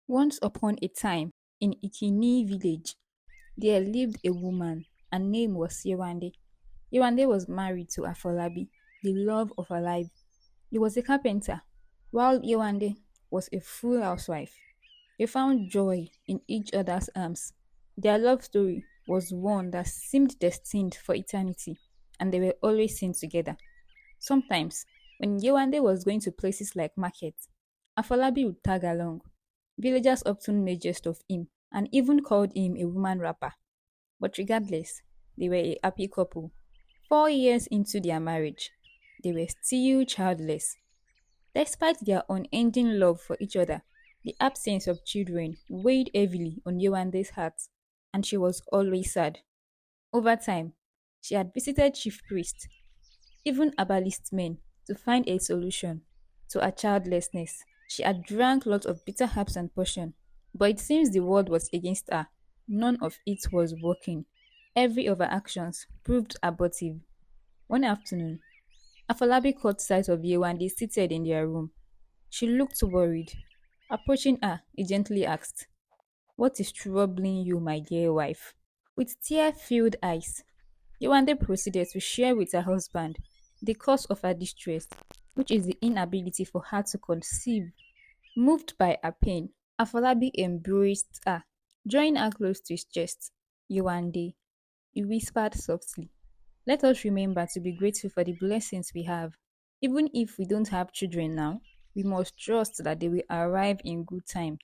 Once upon a time, in Ikini village, there lived a woman. Her name was Yewande. Yewande was married to Afolabi, the love of her life. He was a carpenter, while Yewande was a full housewife. They found joy in each other's arms. Their love story was one that seemed destined for eternity, and they were always seen together. Sometimes, when Yewande was going to places like market, Afolabi would tag along. Villagers often made jest of him and even called him a woman rapper. But regardless, they were a happy couple. 4 years into their marriage, they were still childless. Despite their unending love for each other, the absence of children weighed heavily on Yewande's heart, and she was always sad. Over time, she had visited chief priests, even herbalist men, to find a solution to her childlessness. She had drank lots of bitter herbs and potion, but it seems the world was against her. None of it was working. Every of her actions proved abortive. One afternoon, Afolabi caught sight of Yewande seated in their room. She looked worried. Approaching her, he gently asked, "What is troubling you, my dear wife?" With tear-filled eyes, Yewande proceeded to share with her husband the cause of her distress, which is the inability for her to conceive. Moved by her pain, Afolabi embraced her, drawing her close to his chest. "Yewande," he whispered softly, "let us remember to be grateful for the blessings we have. Even if we don't have children now, we must trust that they will arrive in good time."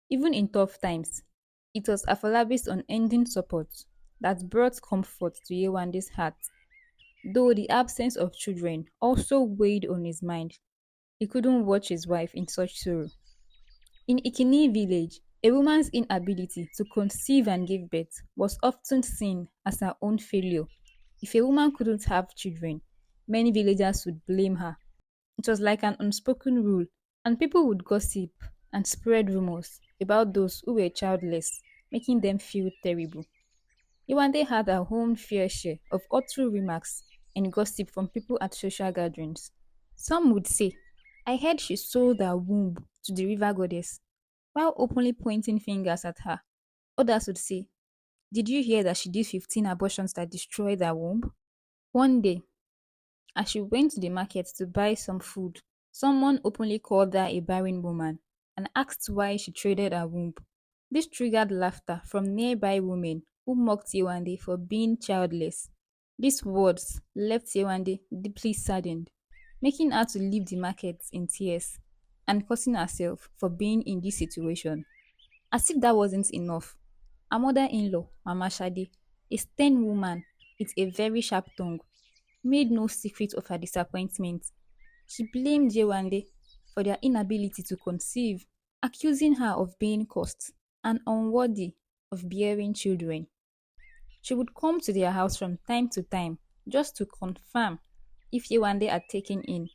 Even in tough times, it was Afolabi's unending support that brought comfort to Yewande's heart. Though the absence of children also weighed on his mind, he couldn't watch his wife in such sorrow. In Ikini village, a woman's inability to conceive and give birth was often seen as her own failure. If a woman couldn't have children, many villagers would blame her. It was like an unspoken rule, and people would gossip and spread rumors about those who were childless, making them feel terrible. Yewande had her own fair share of hurtful remarks and gossip from people at social gatherings. Some would say, "I heard she sold her womb to the river goddess," while openly pointing fingers at her. Others would say, "Did you hear that she did 15 abortions that destroyed her womb?" One day, as she went to the market to buy some food, someone openly called her a barren woman and asked why she traded her womb. This triggered laughter from nearby women who mocked Yewande for being childless. These words left Yewande deeply saddened, making her to leave the market in tears and cursing herself for being in this situation. As if that wasn't enough, her mother-in-law, Mama Shade, a stern woman with a very sharp tongue, made no secret of her disappointment. She blamed Yewande for their inability to conceive, accusing her of being cursed and unworthy of bearing children. She would come to their house from time to time just to confirm if Yewande had taken in,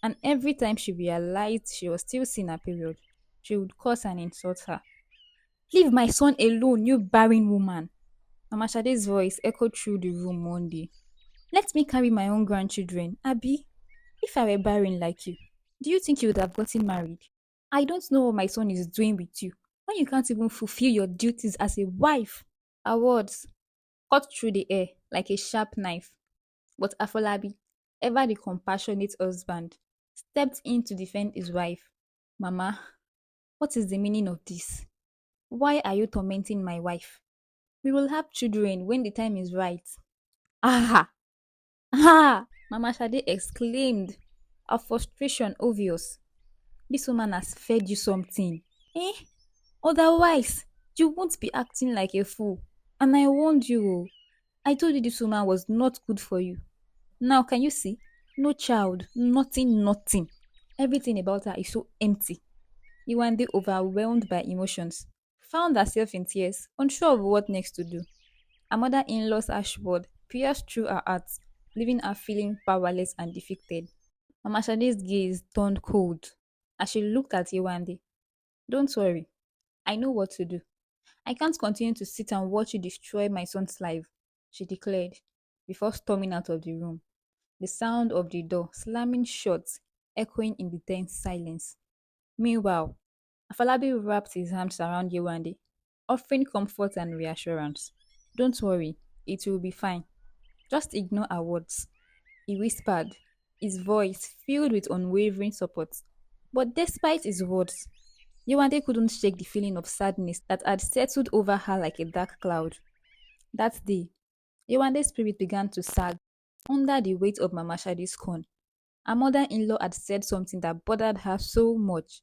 and every time she realized she was still seeing her period, she would curse and insult her. "Leave my son alone, you barren woman!" Mama Shade's voice echoed through the room one day. "Let me carry my own grandchildren, Abby. If I were barren like you, do you think you would have gotten married? I don't know what my son is doing with you when you can't even fulfill your duties as a wife." Her words cut through the air like a sharp knife. But Afolabi, ever the compassionate husband, stepped in to defend his wife. "Mama, what is the meaning of this? Why are you tormenting my wife? We will have children when the time is right." "Ah! Ah!" Mama Shade exclaimed, her frustration obvious. "This woman has fed you something. Eh? Otherwise, you won't be acting like a fool. And I warned you. Oh. I told you this woman was not good for you. Now, can you see? No child, nothing, nothing. Everything about her is so empty." Yewande, overwhelmed by emotions, found herself in tears, unsure of what next to do. Her mother-in-law's harsh word pierced through her heart, leaving her feeling powerless and defeated. Mama Shade's gaze turned cold as she looked at Yewande. "Don't worry, I know what to do. I can't continue to sit and watch you destroy my son's life," she declared, before storming out of the room, the sound of the door slamming shut echoing in the dense silence. Meanwhile, Afalabi wrapped his arms around Yewande, offering comfort and reassurance. Don't worry, it will be fine. Just ignore our words, he whispered, his voice filled with unwavering support. But despite his words, Yewande couldn't shake the feeling of sadness that had settled over her like a dark cloud. That day, Yewande's spirit began to sag under the weight of Mama Shadi's scorn. Her mother-in-law had said something that bothered her so much.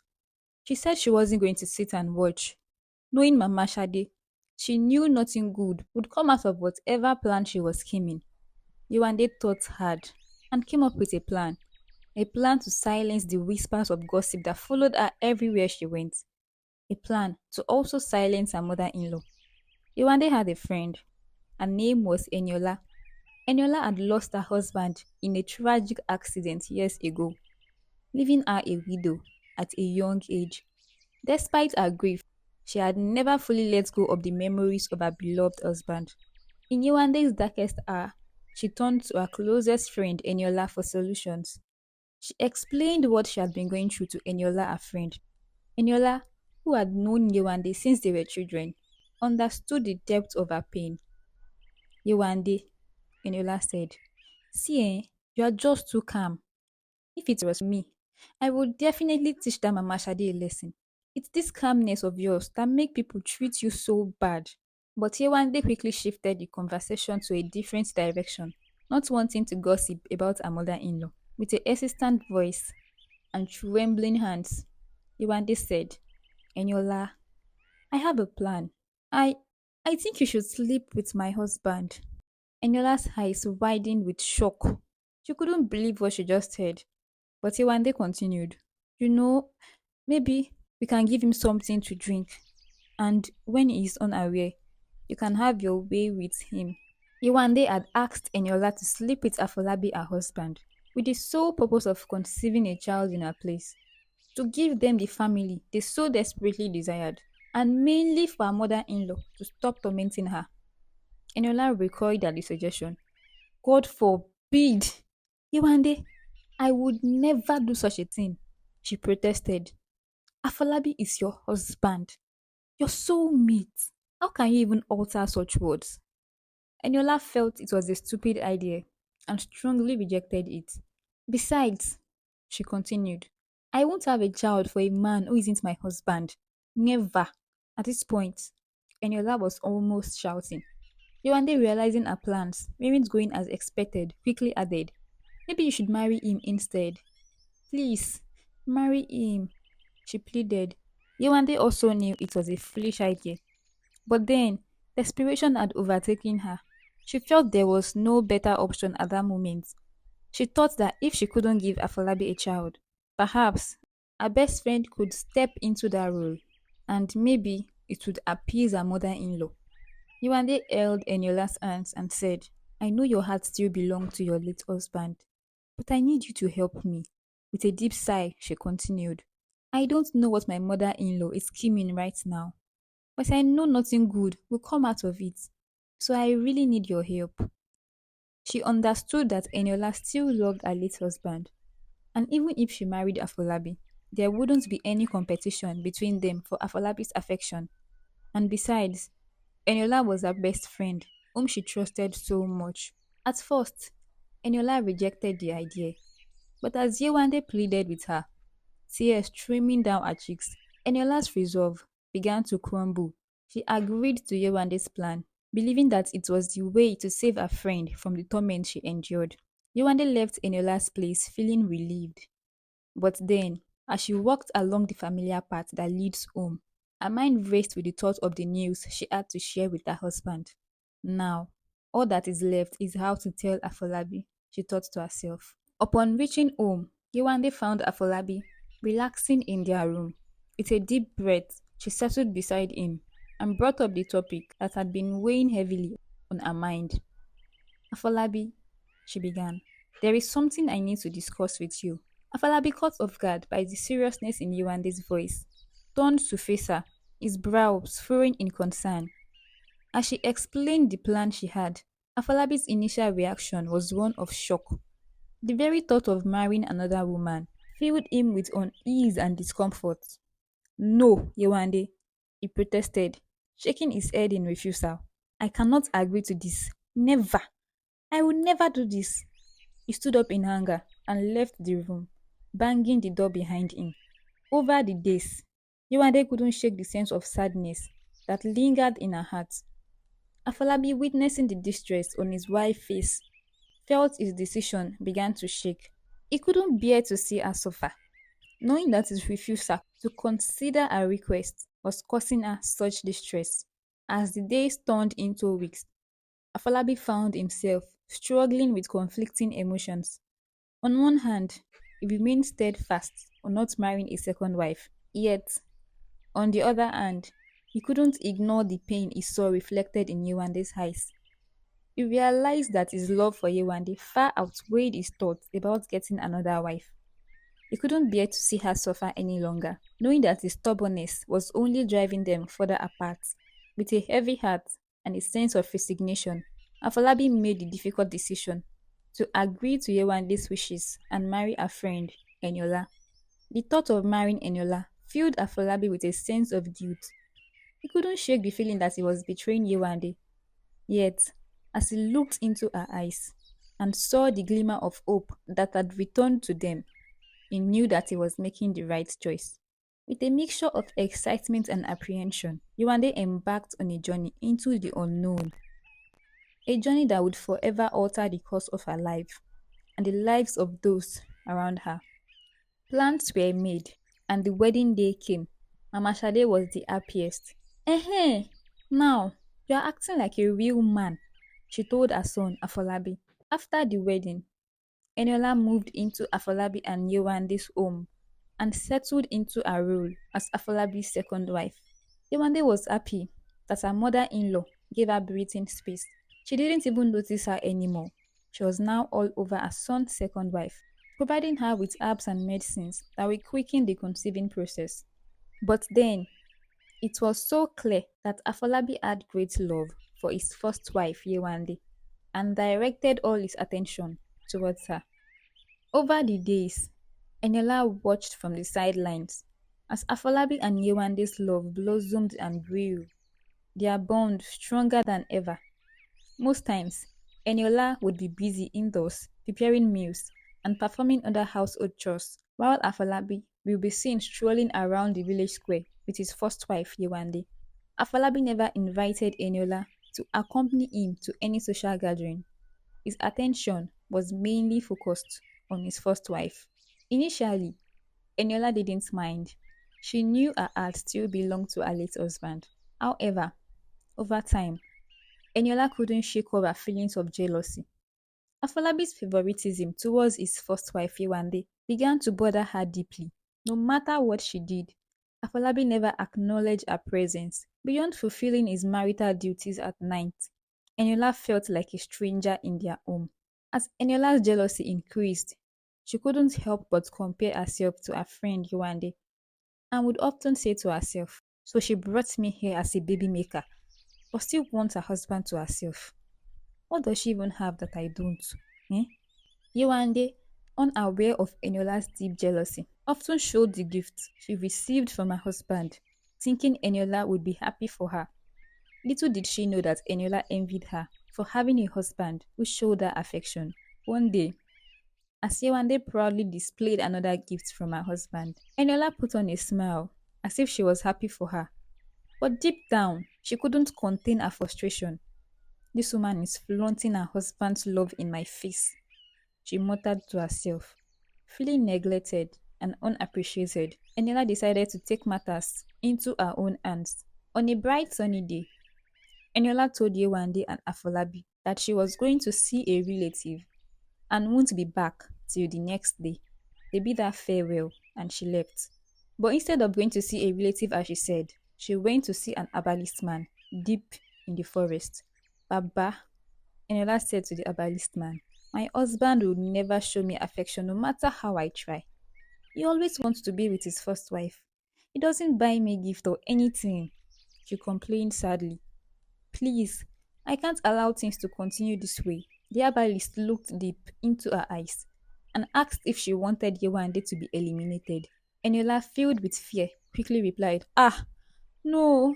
She said she wasn't going to sit and watch. Knowing Mama Shadi, she knew nothing good would come out of whatever plan she was scheming. Yewande thought hard and came up with a plan to silence the whispers of gossip that followed her everywhere she went, a plan to also silence her mother-in-law. Yewande had a friend. Her name was Eniola. Eniola had lost her husband in a tragic accident years ago, leaving her a widow at a young age. Despite her grief, she had never fully let go of the memories of her beloved husband. In Yewande's darkest hour, she turned to her closest friend Eniola for solutions. She explained what she had been going through to Eniola, her friend. Eniola, who had known Yewande since they were children, understood the depth of her pain. Yewande, Eniola said, see, you are just too calm. If it was me, I would definitely teach that Mama Shade a lesson. It's this calmness of yours that make people treat you so bad. But Yewande quickly shifted the conversation to a different direction, not wanting to gossip about her mother-in-law. With a hesitant voice and trembling hands, Yewande said, Eniola, I have a plan. I I think you should sleep with my husband. Eniola's eyes widened with shock. She couldn't believe what she just heard. But Yewande continued, you know, maybe we can give him something to drink. And when he is unaware, you can have your way with him. Yewande had asked Eniola to sleep with Afolabi, her husband, with the sole purpose of conceiving a child in her place, to give them the family they so desperately desired, and mainly for her mother-in-law to stop tormenting her. Eniola recoiled at the suggestion. God forbid! Yewande, I would never do such a thing, she protested. Afolabi is your husband, your soulmate. How can you even utter such words? Eniola felt it was a stupid idea and strongly rejected it. Besides, she continued, I won't have a child for a man who isn't my husband. Never. At this point, Eniola was almost shouting. Yewande, realizing her plans weren't going as expected, quickly added, maybe you should marry him instead. Please, marry him, she pleaded. Yewande also knew it was a foolish idea. But then, desperation had overtaken her. She felt there was no better option at that moment. She thought that if she couldn't give Afolabi a child, perhaps her best friend could step into that role, and maybe it would appease her mother-in-law. Yewande held Eniola's hands and said, I know your heart still belongs to your late husband, but I need you to help me. With a deep sigh, she continued, I don't know what my mother-in-law is scheming right now, but I know nothing good will come out of it, so I really need your help. She understood that Eniola still loved her late husband, and even if she married Afolabi, there wouldn't be any competition between them for Afolabi's affection. And besides, Eniola was her best friend, whom she trusted so much. At first, Eniola rejected the idea, but as Yewande pleaded with her, tears streaming down her cheeks, Eniola's resolve began to crumble. She agreed to Yewande's plan, believing that it was the way to save her friend from the torment she endured. Yewande left Eniola's place feeling relieved. But then, as she walked along the familiar path that leads home, her mind raced with the thought of the news she had to share with her husband. Now, all that is left is how to tell Afolabi, she thought to herself. Upon reaching home, Yewande found Afolabi relaxing in their room. With a deep breath, she settled beside him and brought up the topic that had been weighing heavily on her mind. Afolabi, she began, there is something I need to discuss with you. Afolabi, caught off guard by the seriousness in Yewande's voice, turned to face her, his brows furrowing in concern. As she explained the plan she had, Afolabi's initial reaction was one of shock. The very thought of marrying another woman filled him with unease and discomfort. No, Yewande, he protested, shaking his head in refusal. I cannot agree to this. Never. I will never do this. He stood up in anger and left the room, banging the door behind him. Over the days, Yewande couldn't shake the sense of sadness that lingered in her heart. Afolabi, witnessing the distress on his wife's face, felt his decision began to shake. He couldn't bear to see her suffer, knowing that his refusal to consider her request was causing her such distress. As the days turned into weeks, Afolabi found himself struggling with conflicting emotions. On one hand, he remained steadfast on not marrying a second wife, yet, on the other hand, he couldn't ignore the pain he saw reflected in Yewande's eyes. He realized that his love for Yewande far outweighed his thoughts about getting another wife. He couldn't bear to see her suffer any longer, knowing that his stubbornness was only driving them further apart. With a heavy heart and a sense of resignation, Afolabi made the difficult decision to agree to Yewande's wishes and marry her friend, Eniola. The thought of marrying Eniola filled Afolabi with a sense of guilt. He couldn't shake the feeling that he was betraying Yewande. Yet, as he looked into her eyes and saw the glimmer of hope that had returned to them, he knew that he was making the right choice. With a mixture of excitement and apprehension, Yewande embarked on a journey into the unknown, a journey that would forever alter the course of her life and the lives of those around her. Plans were made, and the wedding day came. Mama Shade was the happiest. Now, you are acting like a real man, she told her son, Afolabi. After the wedding, Eniola moved into Afolabi and Yewande's home and settled into her role as Afolabi's second wife. Yewande was happy that her mother-in-law gave her breathing space. She didn't even notice her anymore. She was now all over her son's second wife, providing her with herbs and medicines that would quicken the conceiving process. But then, it was so clear that Afolabi had great love for his first wife, Yewande, and directed all his attention towards her. Over the days, Eniola watched from the sidelines as Afolabi and Yewande's love blossomed and grew, their bond stronger than ever. Most times, Eniola would be busy indoors preparing meals and performing other household chores, while Afolabi will be seen strolling around the village square with his first wife, Yewande. Afolabi never invited Eniola to accompany him to any social gathering. His attention was mainly focused on his first wife. Initially, Eniola didn't mind. She knew her heart still belonged to her late husband. However, over time, Eniola couldn't shake off her feelings of jealousy. Afolabi's favoritism towards his first wife, Yewande, began to bother her deeply. No matter what she did, Afolabi never acknowledged her presence. Beyond fulfilling his marital duties at night, Eniola felt like a stranger in their home. As Eniola's jealousy increased, she couldn't help but compare herself to her friend Yewande and would often say to herself, so she brought me here as a baby maker, but still wants her husband to herself. What does she even have that I don't? Eh? Yewande, unaware of Eniola's deep jealousy, often showed the gifts she received from her husband, thinking Eniola would be happy for her. Little did she know that Eniola envied her for having a husband who showed her affection. One day, as Yewande proudly displayed another gift from her husband, Eniola put on a smile as if she was happy for her. But deep down, she couldn't contain her frustration. This woman is flaunting her husband's love in my face, she muttered to herself. Feeling neglected and unappreciated, Eniola decided to take matters into her own hands. On a bright sunny day, Eniola told Yewande and Afolabi that she was going to see a relative and won't be back till the next day. They bid her farewell and she left. But instead of going to see a relative as she said, she went to see an herbalist man deep in the forest. Baba, Eniola said to the herbalist man, my husband will never show me affection no matter how I try. He always wants to be with his first wife. He doesn't buy me gift or anything. She complained sadly. Please, I can't allow things to continue this way. The herbalist looked deep into her eyes and asked if she wanted Yewande to be eliminated. Eniola, filled with fear, quickly replied, "Ah, no,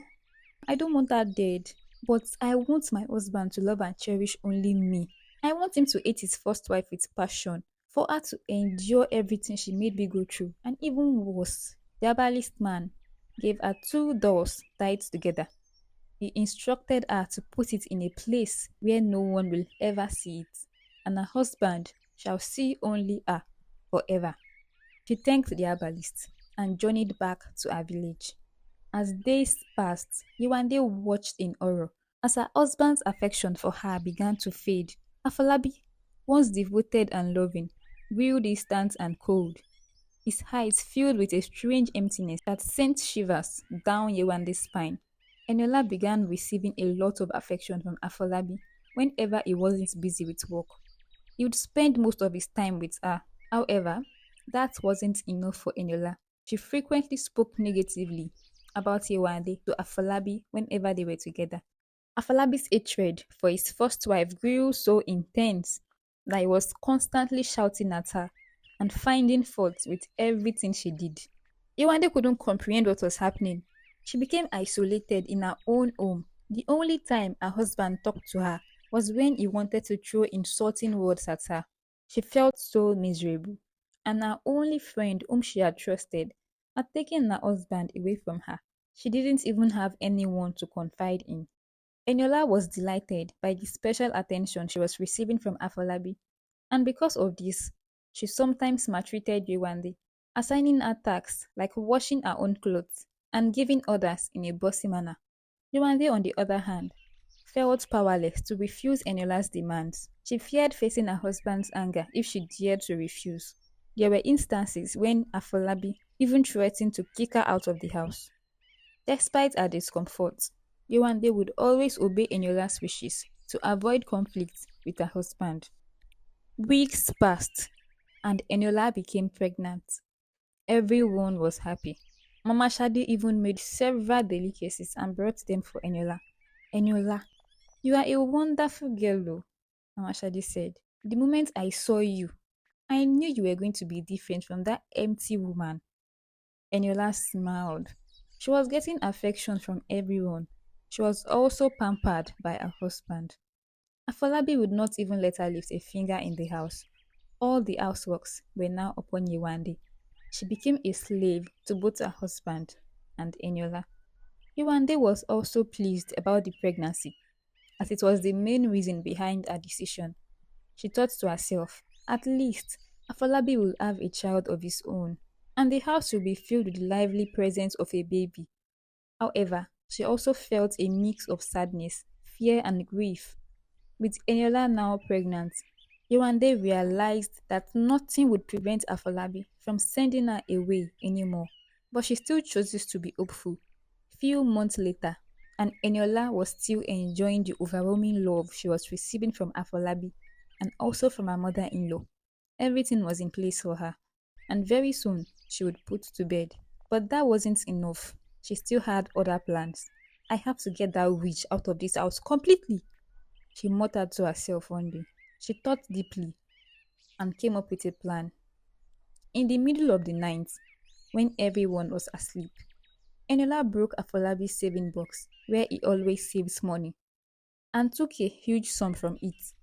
I don't want her dead. But I want my husband to love and cherish only me. I want him to hate his first wife with passion, for her to endure everything she made me go through, and even worse, the herbalist man gave her two dolls tied together. He instructed her to put it in a place where no one will ever see it, and her husband shall see only her forever." She thanked the herbalist and journeyed back to her village. As days passed, Yewande watched in horror as her husband's affection for her began to fade. Afolabi, once devoted and loving, grew distant and cold. His eyes filled with a strange emptiness that sent shivers down Yewande's spine. Eniola began receiving a lot of affection from Afolabi whenever he wasn't busy with work. He would spend most of his time with her. However, that wasn't enough for Eniola. She frequently spoke negatively about Yewande to Afolabi whenever they were together. Afolabi's hatred for his first wife grew so intense that he was constantly shouting at her and finding fault with everything she did. Yewande couldn't comprehend what was happening. She became isolated in her own home. The only time her husband talked to her was when he wanted to throw insulting words at her. She felt so miserable, and her only friend, whom she had trusted, had taken her husband away from her. She didn't even have anyone to confide in. Eniola was delighted by the special attention she was receiving from Afolabi, and because of this, she sometimes maltreated Yewande, assigning her tasks like washing her own clothes and giving orders in a bossy manner. Yewande, on the other hand, felt powerless to refuse Eniola's demands. She feared facing her husband's anger if she dared to refuse. There were instances when Afolabi even threatened to kick her out of the house. Despite her discomfort, Yewande would always obey Eniola's wishes to avoid conflict with her husband. Weeks passed, and Eniola became pregnant. Everyone was happy. Mama Shadi even made several delicacies and brought them for Eniola. "Eniola, you are a wonderful girl, though," Mama Shadi said. "The moment I saw you, I knew you were going to be different from that empty woman." Eniola smiled. She was getting affection from everyone. She was also pampered by her husband. Afolabi would not even let her lift a finger in the house. All the houseworks were now upon Yewande. She became a slave to both her husband and Eniola. Yewande was also pleased about the pregnancy, as it was the main reason behind her decision. She thought to herself, at least Afolabi will have a child of his own, and the house will be filled with the lively presence of a baby. However, she also felt a mix of sadness, fear, and grief. With Eniola now pregnant, Yewande realized that nothing would prevent Afolabi from sending her away anymore. But she still chooses to be hopeful. Few months later, and Eniola was still enjoying the overwhelming love she was receiving from Afolabi and also from her mother-in-law. Everything was in place for her, and very soon she would put to bed. But that wasn't enough. She still had other plans. "I have to get that witch out of this house completely," she muttered to herself one day. She thought deeply and came up with a plan. In the middle of the night, when everyone was asleep, Eniola broke Afolabi's saving box, where he always saves money, and took a huge sum from it.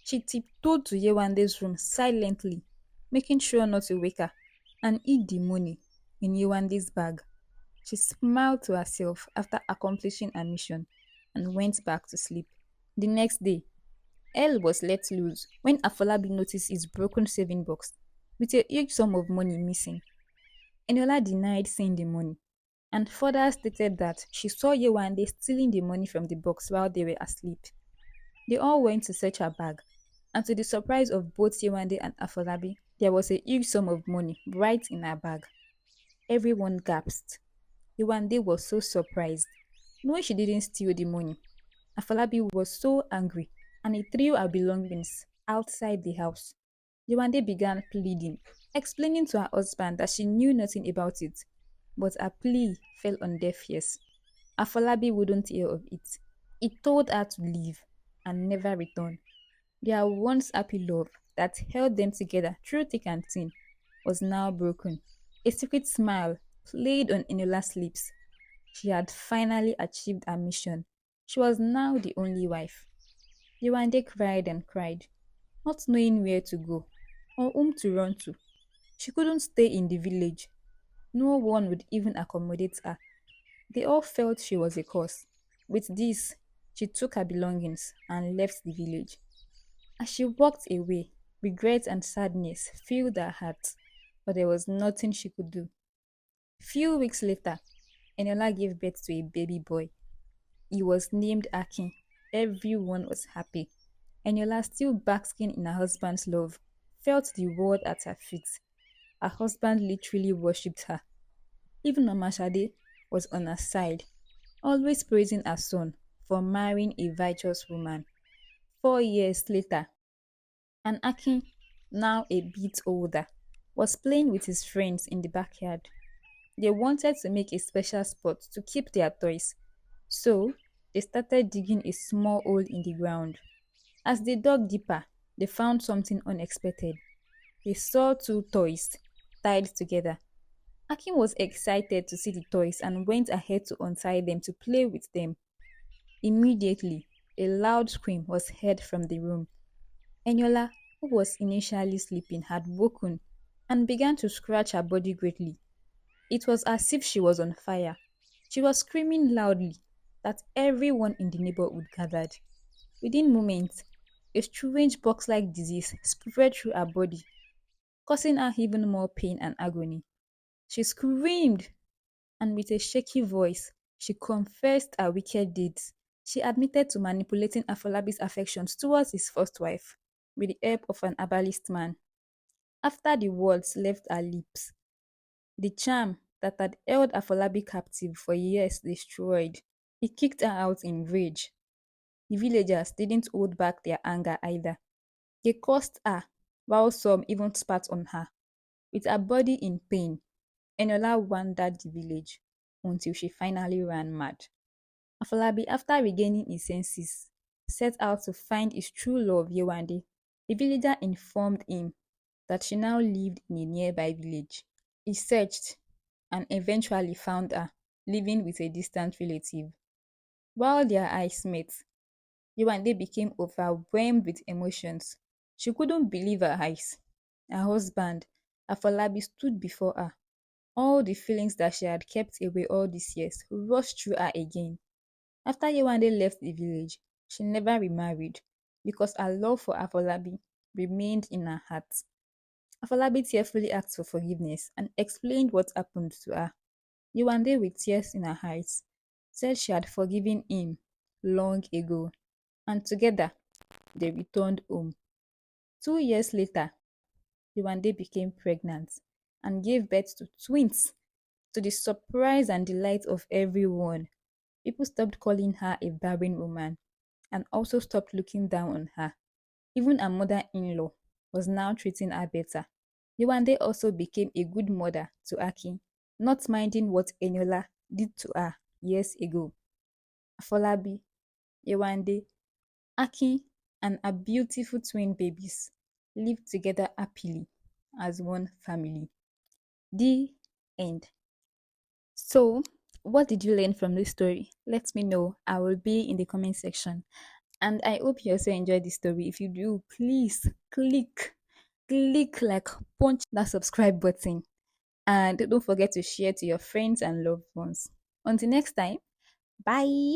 She tiptoed to Yewande's room silently, making sure not to wake her, and hid the money in Yewande's bag. She smiled to herself after accomplishing her mission and went back to sleep. The next day, El was let loose when Afolabi noticed his broken saving box with a huge sum of money missing. Eniola denied seeing the money and further stated that she saw Yewande stealing the money from the box while they were asleep. They all went to search her bag, and to the surprise of both Yewande and Afolabi, there was a huge sum of money right in her bag. Everyone gasped. Yewande was so surprised, knowing she didn't steal the money. Afolabi was so angry, and he threw her belongings outside the house. Yewande began pleading, explaining to her husband that she knew nothing about it, but her plea fell on deaf ears. Afolabi wouldn't hear of it. He told her to leave and never return. Their once happy love that held them together through thick and thin was now broken. A secret smile played on Enola's lips. She had finally achieved her mission. She was now the only wife. Yewande cried and cried, not knowing where to go or whom to run to. She couldn't stay in the village. No one would even accommodate her. They all felt she was a curse. With this, she took her belongings and left the village. As she walked away, regret and sadness filled her heart, but there was nothing she could do. Few weeks later, Enola gave birth to a baby boy. He was named Akin. Everyone was happy. Enola, still basking in her husband's love, felt the world at her feet. Her husband literally worshipped her. Even Mama Shade was on her side, always praising her son for marrying a virtuous woman. 4 years later, and Akin, now a bit older, was playing with his friends in the backyard. They wanted to make a special spot to keep their toys, so they started digging a small hole in the ground. As they dug deeper, they found something unexpected. They saw two toys tied together. Akin was excited to see the toys and went ahead to untie them to play with them. Immediately, a loud scream was heard from the room. Eniola, who was initially sleeping, had woken and began to scratch her body greatly. It was as if she was on fire. She was screaming loudly that everyone in the neighborhood gathered. Within moments, a strange box-like disease spread through her body, causing her even more pain and agony. She screamed, and with a shaky voice, she confessed her wicked deeds. She admitted to manipulating Afolabi's affections towards his first wife with the help of an herbalist man. After the words left her lips, the charm that had held Afolabi captive for years destroyed. He kicked her out in rage. The villagers didn't hold back their anger either. They cursed her, while some even spat on her. With her body in pain, Enola wandered the village until she finally ran mad. Afolabi, after regaining his senses, set out to find his true love, Yewande. The villager informed him that she now lived in a nearby village. He searched and eventually found her, living with a distant relative. While their eyes met, Yewande became overwhelmed with emotions. She couldn't believe her eyes. Her husband, Afolabi, stood before her. All the feelings that she had kept away all these years rushed through her again. After Yewande left the village, she never remarried because her love for Afolabi remained in her heart. Afolabi tearfully asked for forgiveness and explained what happened to her. Yewande, with tears in her eyes, said she had forgiven him long ago, and together they returned home. 2 years later, Yewande became pregnant and gave birth to twins. To the surprise and delight of everyone, people stopped calling her a barren woman and also stopped looking down on her. Even her mother-in-law was now treating her better. Yewande also became a good mother to Akin, not minding what Eniola did to her years ago. Afolabi, Yewande, Akin, and her beautiful twin babies lived together happily as one family. The end. So, what did you learn from this story? Let me know. I will be in the comment section. And I hope you also enjoyed the story. If you do, please click like punch that subscribe button. And don't forget to share to your friends and loved ones. Until next time, bye.